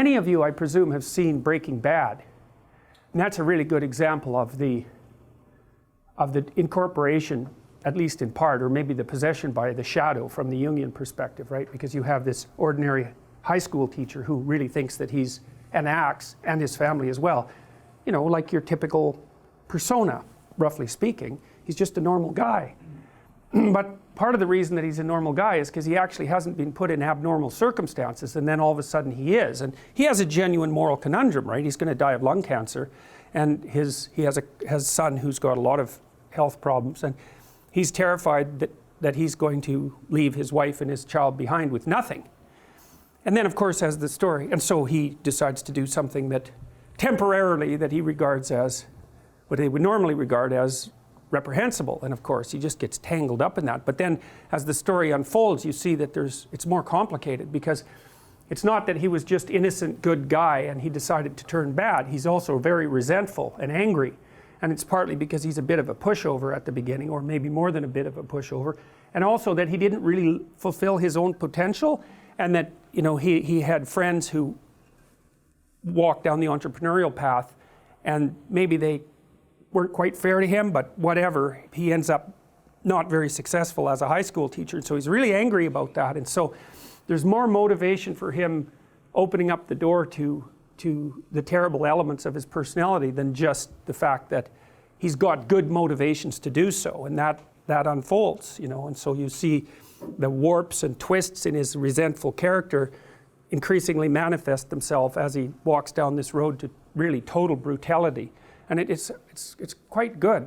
many of you, I presume, have seen Breaking Bad. And that's a really good example of the incorporation, at least in part, or maybe the possession by the shadow from the Jungian perspective, right? Because you have this ordinary high school teacher who really thinks that he's an axe, and his family as well. You know, like your typical persona, roughly speaking. He's just a normal guy. But part of the reason that he's a normal guy is because he actually hasn't been put in abnormal circumstances, and then all of a sudden he is. And he has a genuine moral conundrum, right? He's going to die of lung cancer, and he has a son who's got a lot of health problems, and he's terrified that he's going to leave his wife and his child behind with nothing. And then, of course, as the story, and so he decides to do something that temporarily that he regards as what they would normally regard as reprehensible, and of course he just gets tangled up in that. But then as the story unfolds, you see that it's more complicated, because it's not that he was just innocent good guy and he decided to turn bad. He's also very resentful and angry, and it's partly because he's a bit of a pushover at the beginning, or maybe more than a bit of a pushover, and also that he didn't really fulfill his own potential, and that, you know, he had friends who walked down the entrepreneurial path, and maybe they weren't quite fair to him, but whatever, he ends up not very successful as a high school teacher, and so he's really angry about that. And so there's more motivation for him opening up the door to the terrible elements of his personality than just the fact that he's got good motivations to do so, and that unfolds, you know. And so you see the warps and twists in his resentful character increasingly manifest themselves as he walks down this road to really total brutality. And it's quite good.